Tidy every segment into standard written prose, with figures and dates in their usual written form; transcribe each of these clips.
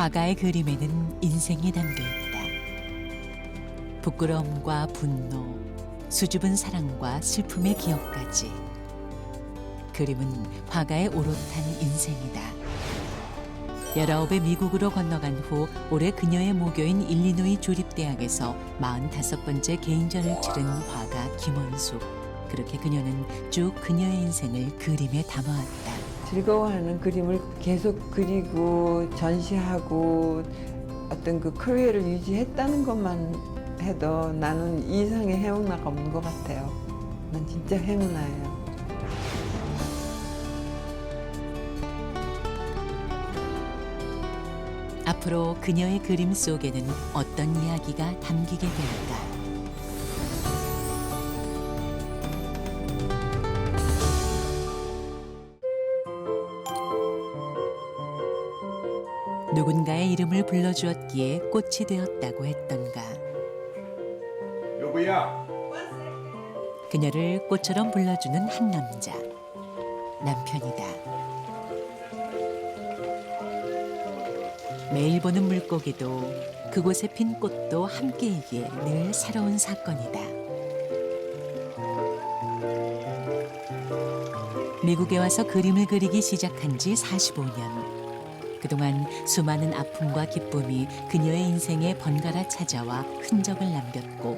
화가의 그림에는 인생이 담겨 있다. 부끄러움과 분노, 수줍은 사랑과 슬픔의 기억까지. 그림은 화가의 오롯한 인생이다. 19에 미국으로 건너간 후 올해 그녀의 모교인 일리노이 조립대학에서 45번째 개인전을 치른 화가 김원숙. 그렇게 그녀는 쭉 그녀의 인생을 그림에 담아왔다. 즐거워하는 그림을 계속 그리고 전시하고 어떤 그 커리어를 유지했다는 것만 해도 나는 이 이상의 행운아가 없는 것 같아요. 난 진짜 행운아예요. 앞으로 그녀의 그림 속에는 어떤 이야기가 담기게 될까? 누군가의 이름을 불러주었기에 꽃이 되었다고 했던가. 여보야. 그녀를 꽃처럼 불러주는 한 남자. 남편이다. 매일 보는 물고기도 그곳에 핀 꽃도 함께이기에 늘 새로운 사건이다. 미국에 와서 그림을 그리기 시작한 지 45년. 그동안 수많은 아픔과 기쁨이 그녀의 인생에 번갈아 찾아와 흔적을 남겼고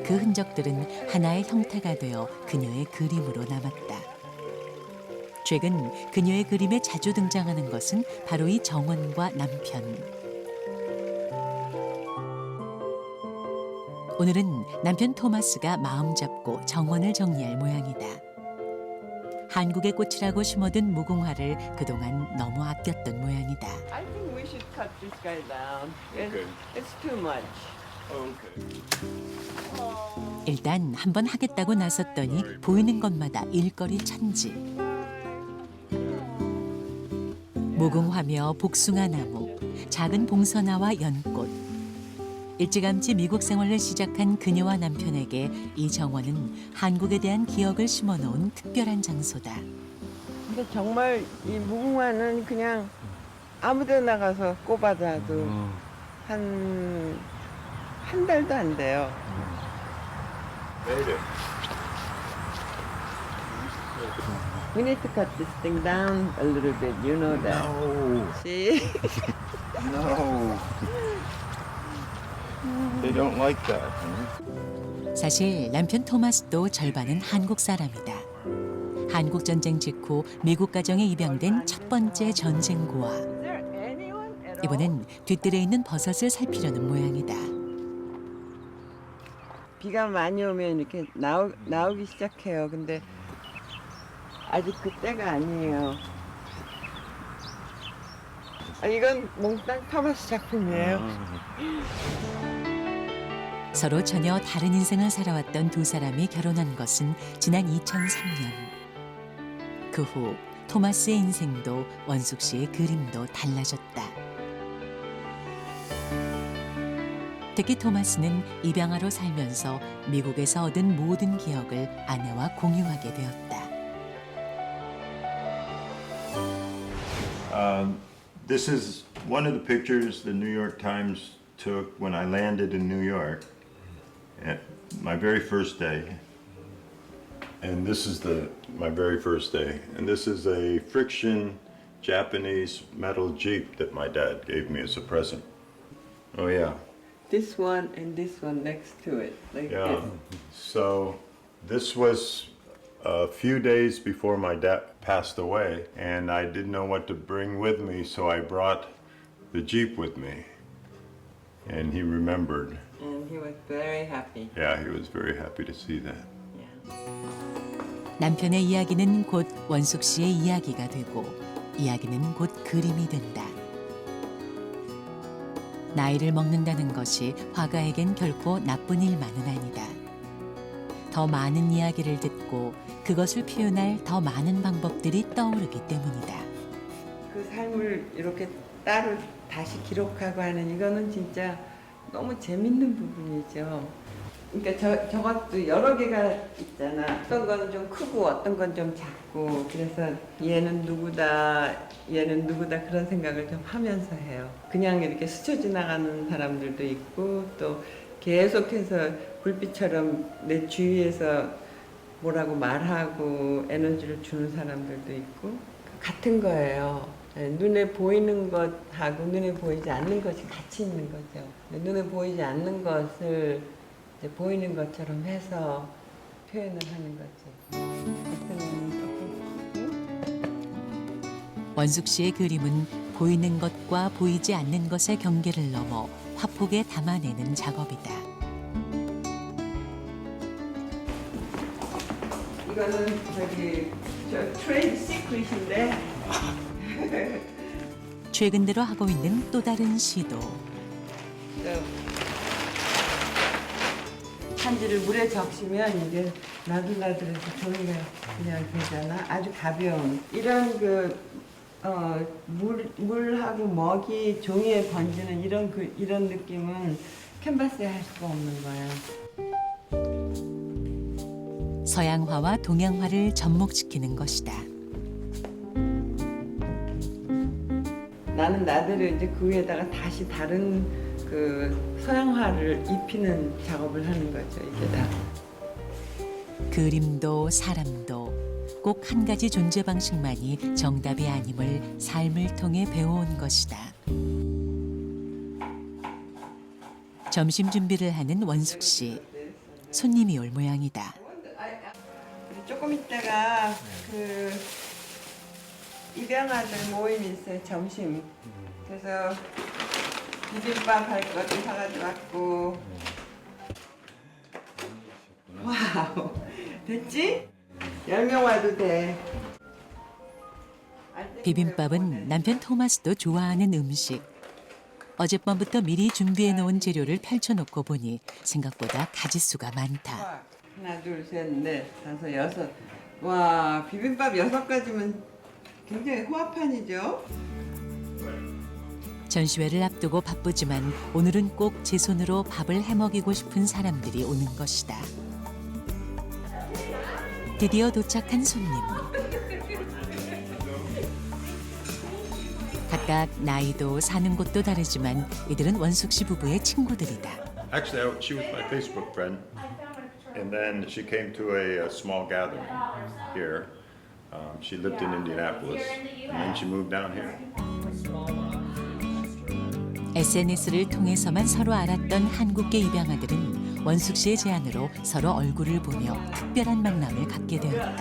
그 흔적들은 하나의 형태가 되어 그녀의 그림으로 남았다. 최근 그녀의 그림에 자주 등장하는 것은 바로 이 정원과 남편. 오늘은 남편 토마스가 마음 잡고 정원을 정리할 모양이다. 한국의 꽃이라고 심어둔 무궁화를 그동안 너무 아꼈던 모양이다. I think we should cut this guy down. Okay. It's too much. Okay. 일단 한번 하겠다고 나섰더니 보이는 것마다 일거리 천지. 무궁화며 복숭아나무, 작은 봉선화와 연꽃. 일찌감치 미국 생활을 시작한 그녀와 남편에게 이 정원은 한국에 대한 기억을 심어놓은 특별한 장소다. 근데 정말 이 무궁화는 그냥 아무 데 나가서 꼽아놔도 한 달도 안 돼요. Made it. We need to cut this thing down a little bit, you know that. No. See? No. They don't like that. 사실 남편 토마스도 절반은 한국 사람이다. 한국 전쟁 직후 미국 가정에 입양된 첫 번째 전쟁 고아. Is there anyone at all? 이번엔 뒤뜰에 있는 버섯을 살피려는 모양이다. 비가 많이 오면 이렇게 나오기 시작해요. 근데 아직 그때가 아니에요. 이건 몽땅 토마스 작품이에요. 서로 전혀 다른 인생을 살아왔던 두 사람이 결혼한 것은 지난 2003년. 그 후 토마스의 인생도 원숙 씨의 그림도 달라졌다. 특히 토마스는 입양아로 살면서 미국에서 얻은 모든 기억을 아내와 공유하게 되었다. This is one of the pictures the New York Times took when I landed in New York, at my very first day. And this is my very first day. And this is a friction Japanese metal Jeep that my dad gave me as a present. Oh yeah. This one and this one next to it, like Yeah. this. So this was a few days before my dad passed away, and I didn't know what to bring with me, so I brought the Jeep with me. And he remembered. And he was very happy. Yeah, he was very happy to see that. Yeah. 남편의 이야기는 곧 원숙 씨의 이야기가 되고 이야기는 곧 그림이 된다. 나이를 먹는다는 것이 화가에겐 결코 나쁜 일만은 아니다. 더 많은 이야기를 듣고 그것을 표현할 더 많은 방법들이 떠오르기 때문이다. 그 삶을 이렇게 따로 다시 기록하고 하는 이거는 진짜 너무 재밌는 부분이죠. 그러니까 저것도 여러 개가 있잖아. 어떤 건 좀 크고 어떤 건 좀 작고 그래서 얘는 누구다 그런 생각을 좀 하면서 해요. 그냥 이렇게 스쳐 지나가는 사람들도 있고 또 계속해서 불빛처럼 내 주위에서 뭐라고 말하고 에너지를 주는 사람들도 있고 같은 거예요. 눈에 보이는 것하고 눈에 보이지 않는 것이 같이 있는 거죠. 눈에 보이지 않는 것을 이제 보이는 것처럼 해서 표현을 하는 거지. 원숙 씨의 그림은 보이는 것과 보이지 않는 것의 경계를 넘어 화폭에 담아내는 작업이다. 이거는 저 트레이드 시크릿인데 최근 들어 하고 있는 또 다른 시도. 한지를 물에 적시면 이게 나들나들해서 종이가 그냥 되잖아. 아주 가벼운 이런 물하고 먹이 종이에 번지는 이런 느낌은 캔버스에 할 수가 없는 거야. 서양화와 동양화를 접목시키는 것이다. 나는 나대로 이제 그 위에다가 다시 다른 서양화를 입히는 작업을 하는 거죠. 이게 다. 그림도 사람도 꼭 한 가지 존재 방식만이 정답이 아님을 삶을 통해 배워온 것이다. 점심 준비를 하는 원숙 씨. 손님이 올 모양이다. 조금 있다가 입양아들 모임이 있어요. 점심. 그래서 비빔밥 할 것도 사가지고 왔고. 와우. 됐지? 10명 와도 돼. 비빔밥은 남편 토마스도 좋아하는 음식. 어젯밤부터 미리 준비해 놓은 재료를 펼쳐놓고 보니 생각보다 가짓수가 많다. 하나, 둘, 셋, 넷, 다섯, 여섯. 와, 비빔밥 6가지면 굉장히 호화판이죠? 전시회를 앞두고 바쁘지만 오늘은 꼭 제 손으로 밥을 해먹이고 싶은 사람들이 오는 것이다. 드디어 도착한 손님. 각각 나이도 사는 곳도 다르지만 이들은 원숙 씨 bu부의 친구들이다. Actually, she was my Facebook friend, and then she came to a small gathering here. She lived in Indianapolis, and then she moved down here. SNS를 통해서만 서로 알았던 한국계 입양아들은 원숙 씨의 제안으로 서로 얼굴을 보며 특별한 만남을 갖게 되었다.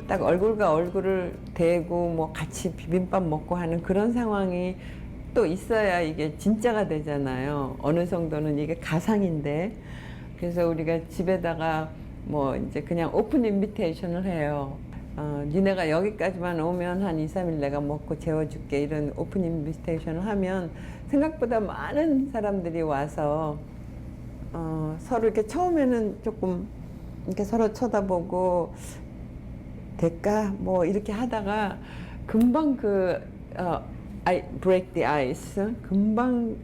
딱 얼굴과 얼굴을 대고 뭐 같이 비빔밥 먹고 하는 그런 상황이 또 있어야 이게 진짜가 되잖아요. 어느 정도는 이게 가상인데. 그래서 우리가 집에다가 뭐 이제 그냥 오픈 인비테이션을 해요. 니네가 여기까지만 오면 한 2, 3일 내가 먹고 재워줄게 이런 오픈 인비테이션을 하면 생각보다 많은 사람들이 와서 서로 이렇게 처음에는 조금 이렇게 서로 쳐다보고 될까 뭐 이렇게 하다가 금방 break the ice 금방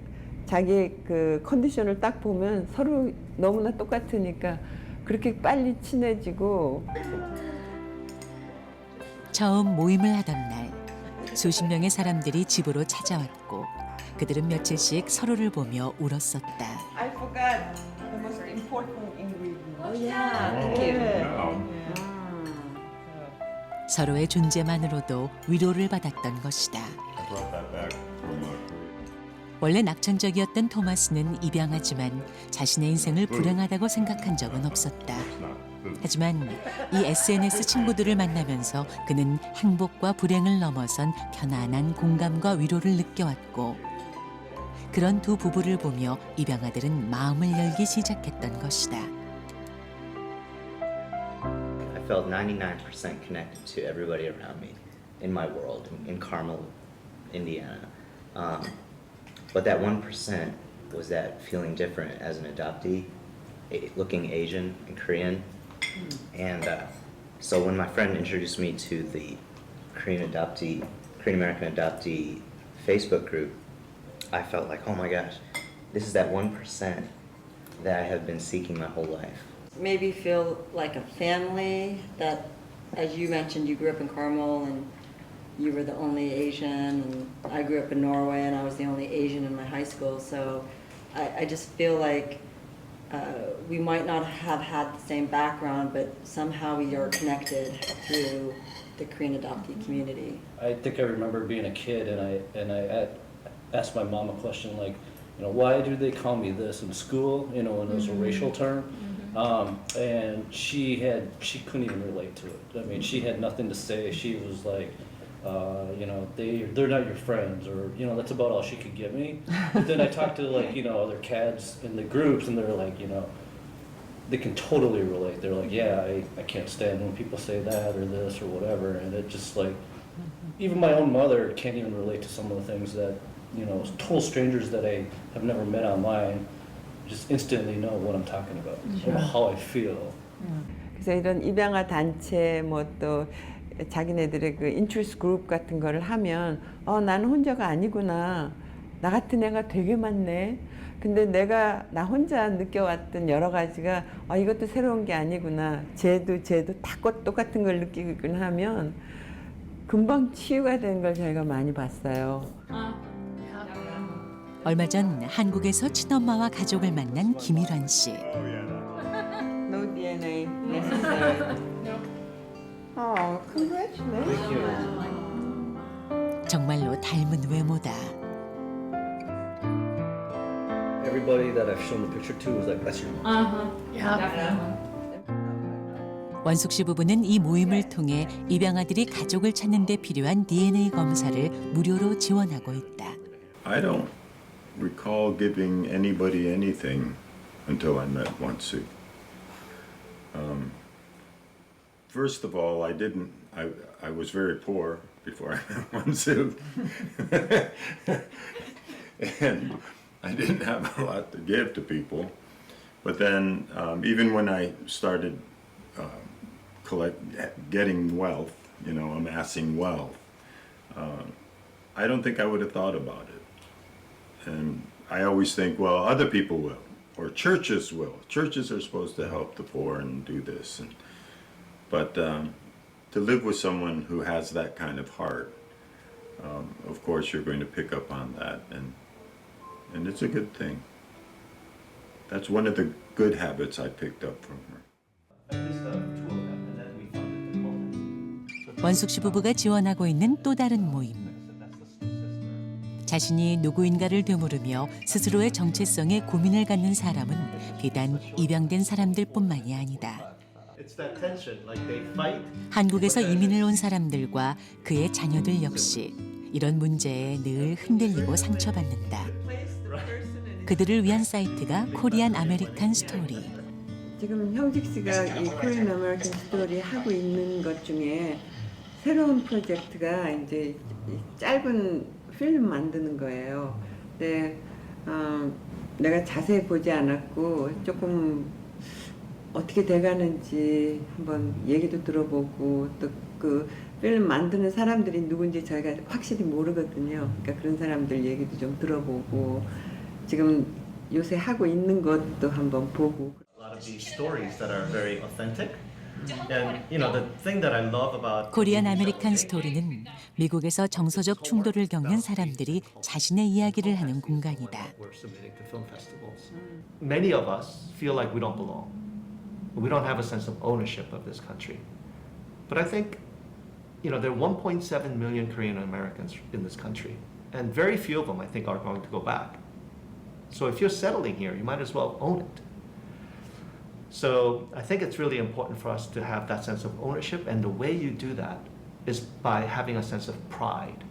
자기의 그 컨디션을 딱 보면 서로 너무나 똑같으니까 그렇게 빨리 친해지고. 처음 모임을 하던 날 수십 명의 사람들이 집으로 찾아왔고 그들은 며칠씩 서로를 보며 울었었다. I forgot the most important ingredient. Oh yeah, 서로의 존재만으로도 위로를 받았던 것이다. I brought that back from Korea. 원래 낙천적이었던 토마스는 입양하지만 자신의 인생을 불행하다고 생각한 적은 없었다. It's not food. 하지만 이 SNS 친구들을 만나면서 그는 행복과 불행을 넘어선 편안한 공감과 위로를 느껴왔고 그런 두 부부를 보며 입양아들은 마음을 열기 시작했던 것이다. I felt 99% connected to everybody around me in my world, in Carmel, Indiana. But that 1% was that feeling different as an adoptee, looking Asian and Korean. And so when my friend introduced me to the Korean American adoptee Facebook group, I felt like, oh my gosh, this is that 1% that I have been seeking my whole life. Maybe feel like a family that, as you mentioned, you grew up in Carmel and you were the only Asian, and I grew up in Norway and I was the only Asian in my high school. So I just feel like we might not have had the same background, but somehow we are connected through the Korean adoptee community. I think I remember being a kid and I asked my mom a question like, you know, why do they call me this in school? You know, and it was a racial term. And she couldn't even relate to it. I mean, she had nothing to say. She was like, you know, they're not your friends, or, you know, that's about all she could give me. But then I talked to, like, you know, other cats in the groups, and they're like, you know, they can totally relate. They're like, yeah, I can't stand when people say that or this or whatever. And it just like, even my own mother can't even relate to some of the things that, you know, total strangers that I have never met online just instantly know what I'm talking about, or how I feel. 그래서 이런 입양아 단체 뭐 또 자기네들의 그 인트레스트 그룹 같은 거를 하면 나는 혼자가 아니구나. 나 같은 애가 되게 많네. 근데 나 혼자 느껴왔던 여러 가지가 이것도 새로운 게 아니구나. 쟤도 다 똑같은 걸 느끼긴 하면 금방 치유가 되는 걸 저희가 많이 봤어요. 얼마 전 한국에서 친엄마와 가족을 만난 김일환 씨. No DNA necessary. Congratulations. 정말로 닮은 외모다. Everybody that I've shown the picture to was like, that's your mom. 원숙 씨 부부는 이 모임을 통해 입양아들이 가족을 찾는 데 필요한 DNA 검사를 무료로 지원하고 있다. I don't recall giving anybody anything until I met Wonsu. First of all, I was very poor before I met Wonsu. And I didn't have a lot to give to people. But then, even when I started getting wealth, you know, amassing wealth, I don't think I would have thought about it. And I always think, well, other people will, or churches will. Churches are supposed to help the poor and do this. But to live with someone who has that kind of heart, of course, you're going to pick up on that, and it's a good thing. That's one of the good habits I picked up from her. At least 2 of them, and then we funded the moment. 원숙 씨 부부가 지원하고 있는 또 다른 모임. 자신이 누구인가를 되물으며 스스로의 정체성에 고민을 갖는 사람은 비단 입양된 사람들뿐만이 아니다. 한국에서 이민을 온 사람들과 그의 자녀들 역시 이런 문제에 늘 흔들리고 상처받는다. 그들을 위한 사이트가 코리안 아메리칸 스토리. 지금 형직 씨가 이 코리안 아메리칸 스토리 하고 있는 것 중에 새로운 프로젝트가 이제 짧은 필름 만드는 거예요. 근데 내가 자세히 보지 않았고 조금 어떻게 돼가는지 한번 얘기도 들어보고 또 그 필름 만드는 사람들이 누군지 저희가 확실히 모르거든요. 그러니까 그런 사람들 얘기도 좀 들어보고 지금 요새 하고 있는 것도 한번 보고. A lot of these stories that are very authentic. And you know the thing that I love about 코리안 아메리칸 스토리는 미국에서 정서적 충돌을 겪는 사람들이 자신의 이야기를 하는 공간이다. we're submitting to film festivals. Many of us feel like we don't belong. We don't have a sense of ownership of this country. But I think, you know, there are 1.7 million Korean Americans in this country, and very few of them, I think, are going to go back. So if you're settling here, you might as well own it. So I think it's really important for us to have that sense of ownership, and the way you do that is by having a sense of pride.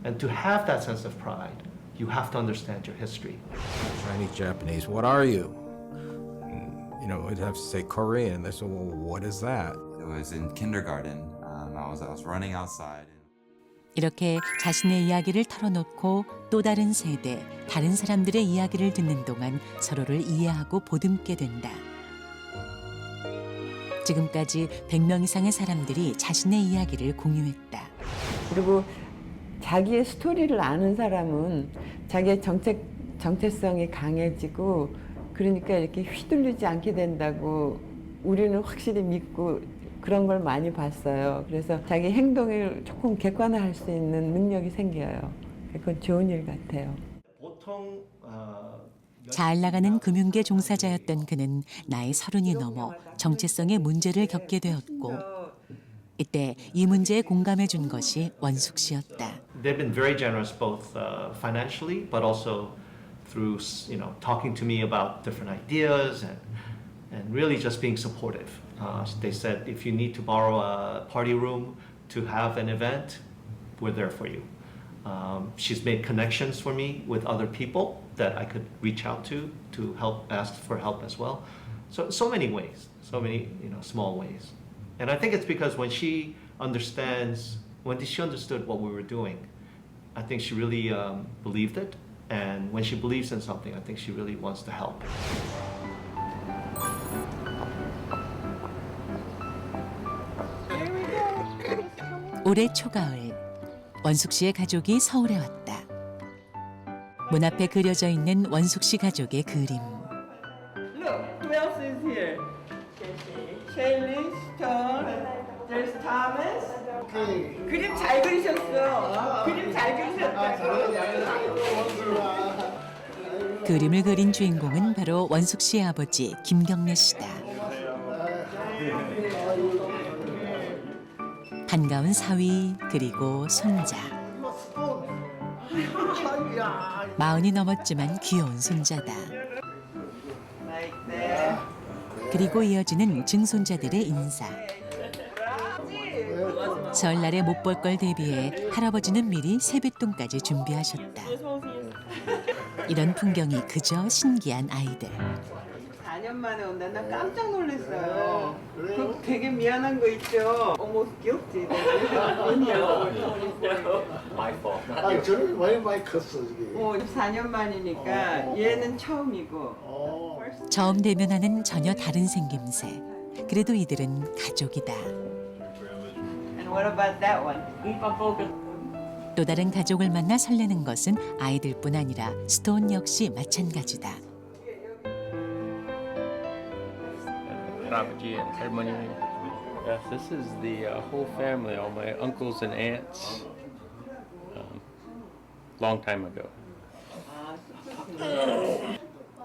And to have that sense of pride, you have to understand your history. Chinese, Japanese, what are you? You know, we'd have to say Korean. They said, well, what is that? It was in kindergarten. I was running outside. 이렇게 자신의 이야기를 털어놓고 또 다른 세대, 다른 사람들의 이야기를 듣는 동안 서로를 이해하고 보듬게 된다. 지금까지 100명 이상의 사람들이 자신의 이야기를 공유했다. 그리고 자기의 스토리를 아는 사람은 자기의 정체성이 강해지고 그러니까 이렇게 휘둘리지 않게 된다고 우리는 확실히 믿고 그런 걸 많이 봤어요. 그래서 자기 행동을 조금 객관화할 수 있는 능력이 생겨요. 그건 좋은 일 같아요. 보통 잘 나가는 금융계 종사자였던 그는 나이 30이 넘어 정체성의 문제를 겪게 되었고 이때 이 문제에 공감해 준 것이 원숙 씨였다. They've been very generous both financially but also through talking to me about different ideas and really just being supportive. They said if you need to borrow a party room to have an event, we're there for you. She's made connections for me with other people that I could reach out to help ask for help as well. So many ways, so many small ways. And I think it's because when she understood what we were doing, I think she really believed it. And when she believes in something, I think she really wants to help. 올해 초가을 원숙 씨의 가족이 서울에 왔다. 문 앞에 그려져 있는 원숙 씨 가족의 그림. Look, who else is here? Shaylee, Stone, there's Thomas. 그림 잘 그리셨어. 그림 잘 그리셨다. 그림을 그린 주인공은 바로 원숙 씨의 아버지 김경래 씨다. 반가운 사위 그리고 손자. 40이 넘었지만 귀여운 손자다. 그리고 이어지는 증손자들의 인사. 설날에 못 볼 걸 대비해 할아버지는 미리 세뱃돈까지 준비하셨다. 이런 풍경이 그저 신기한 아이들. 4년 만에 온다. 나 깜짝 놀랐어요. 그 되게 미안한 거 있죠. Almost guilty. 저는 많이 컸어 이게. 4년 만이니까 얘는 처음이고. 처음 대면하는 전혀 다른 생김새. 그래도 이들은 가족이다. And what about that one? 또 다른 가족을 만나 설레는 것은 아이들뿐 아니라 스톤 역시 마찬가지다. 할아버지 and 할머니. Yes, this is the whole family, all my uncles and aunts. Long time ago.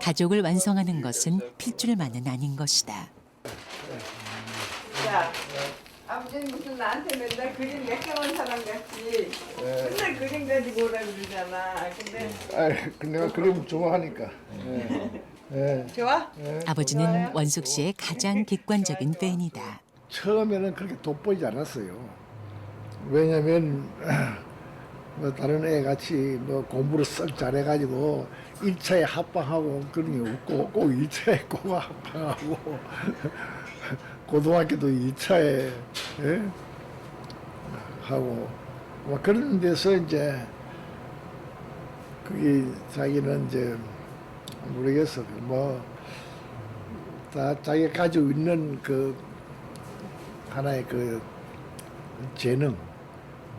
가족을 완성하는 것은 필줄만은 아닌 것이다. 야, 아버지는 무슨 나한테 맨날 그림 맥혀온 사람 같이 맨날 그림 가지고 오라 그러잖아. 근데 내가 그림 좋아하니까. 좋아? 아버지는 원숙 씨의 가장 객관적인 팬이다. 처음에는 그렇게 돋보이지 않았어요. 왜냐면 뭐 다른 애 같이 뭐 공부를 썩 잘해가지고 1차에 합방하고 그런 게 없고 꼭 2차에 꼭 합방하고 고등학교도 2차에 하고 막 그런 데서 이제 그게 자기는 이제 모르겠어 뭐 다 자기가 가지고 있는 그 하나의 그 재능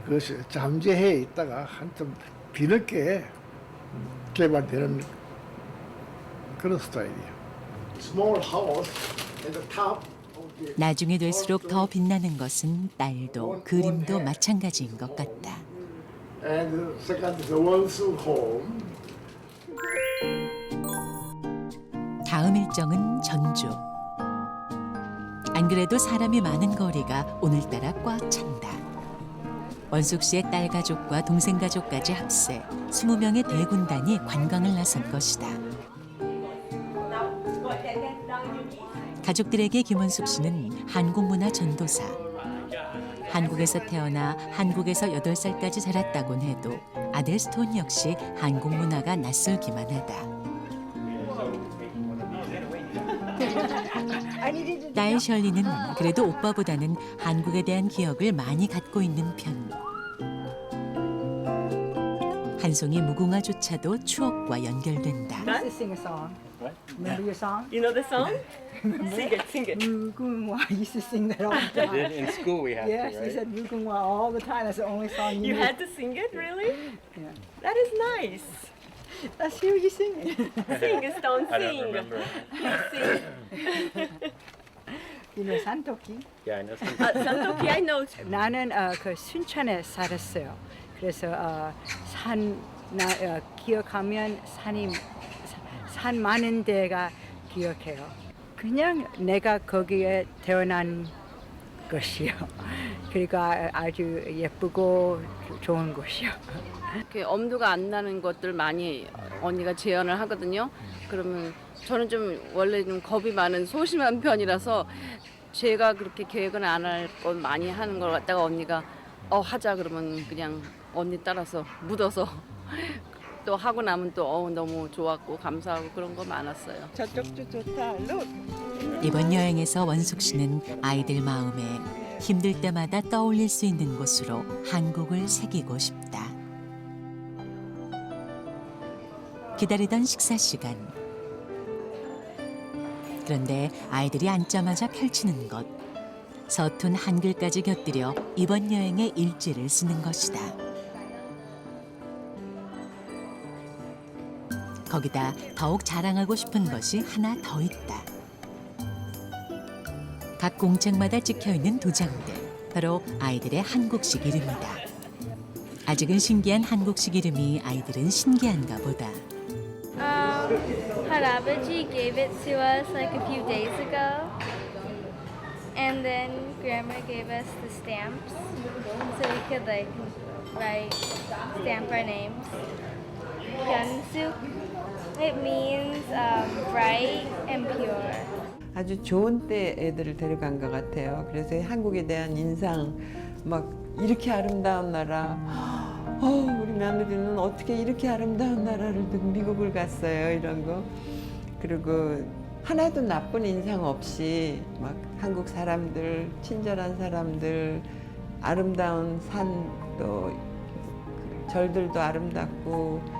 그것이 잠재해 있다가 한참 뒤늦게 개발되는 그런 스타일이에요. Small house at the top. 나중에 될수록 더 빛나는 것은 딸도 그림도 마찬가지인 것 같다. And second is 원수 home. 다음 일정은 전주. 안 그래도 사람이 많은 거리가 오늘따라 꽉 찬다. 원숙 씨의 딸 가족과 동생 가족까지 합세 20명의 대군단이 관광을 나선 것이다. 가족들에게 김원숙 씨는 한국 문화 전도사. 한국에서 태어나 한국에서 8살까지 자랐다곤 해도 아들 스톤 역시 한국 문화가 낯설기만 하다. 딸 셜리는 그래도 오빠보다는 한국에 대한 기억을 많이 갖고 있는 편. 한 송이 무궁화조차도 추억과 연결된다. Let's sing a song. What? Remember your song? You know the song? Sing it, sing it. 무궁화. I used to sing that all the time. Did in school we had Yes, to, we right? said 무궁화 all the time. That's the only song You you knew. had to sing it, really? Yeah. That is nice. Let's hear you sing it. Sing, don't I don't sing. remember. You know 산토끼? Yeah, I know some. 산토끼, I know. 나는 그 순천에 살았어요. 그래서 기억하면 산 많은 데가 기억해요. 그냥 내가 거기에 태어난 것이요. 그러니까 아주 예쁘고 좋은 곳이요. 이렇게 엄두가 안 나는 것들 많이 언니가 재현을 하거든요. 그러면 저는 좀 원래 좀 겁이 많은 소심한 편이라서 제가 그렇게 계획은 안 할 건 많이 하는 걸 갖다가 언니가 하자 그러면 그냥 언니 따라서 묻어서 또 하고 나면 또 너무 좋았고 감사하고 그런 거 많았어요. 저쪽도 좋다. Look. 이번 여행에서 원숙 씨는 아이들 마음에 힘들 때마다 떠올릴 수 있는 곳으로 한국을 새기고 싶다. 기다리던 식사 시간. 그런데 아이들이 앉자마자 펼치는 것. 서툰 한글까지 곁들여 이번 여행의 일지를 쓰는 것이다. 거기다 더욱 자랑하고 싶은 것이 하나 더 있다. 각 공책마다 찍혀있는 도장들, 바로 아이들의 한국식 이름이다. 아직은 신기한 한국식 이름이 아이들은 신기한가 보다. Haravaji gave it to us like a few days ago. And then Grandma gave us the stamps so we could like write, stamp our names. Gyeonsuk, it means bright and pure. 아주 좋은 때 애들을 데려간 것 같아요. 그래서 한국에 대한 인상, 막 이렇게 아름다운 나라, 우리 며느리는 어떻게 이렇게 아름다운 나라를 두고 미국을 갔어요, 이런 거. 그리고 하나도 나쁜 인상 없이 막 한국 사람들, 친절한 사람들, 아름다운 산도, 절들도 아름답고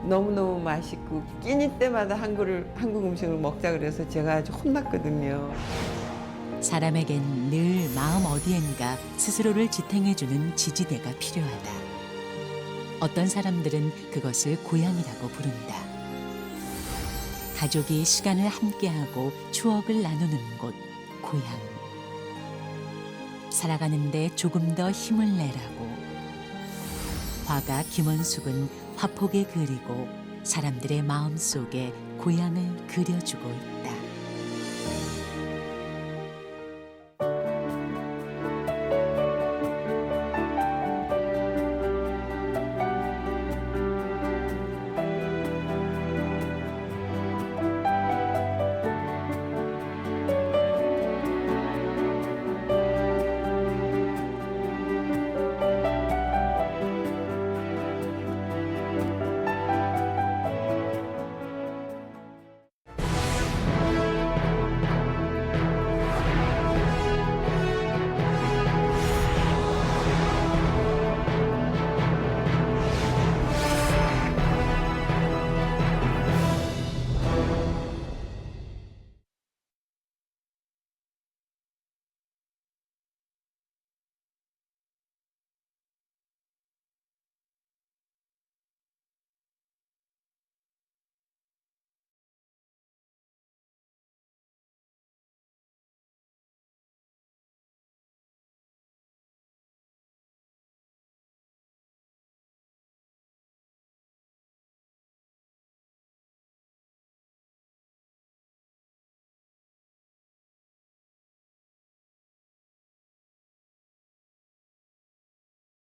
너무너무 맛있고 끼니 때마다 한국 음식을 먹자 그래서 제가 아주 혼났거든요. 사람에겐 늘 마음 어디엔가 스스로를 지탱해주는 지지대가 필요하다. 어떤 사람들은 그것을 고향이라고 부른다. 가족이 시간을 함께하고 추억을 나누는 곳, 고향. 살아가는데 조금 더 힘을 내라고. 화가 김원숙은 화폭에 그리고 사람들의 마음속에 고향을 그려주고 있다.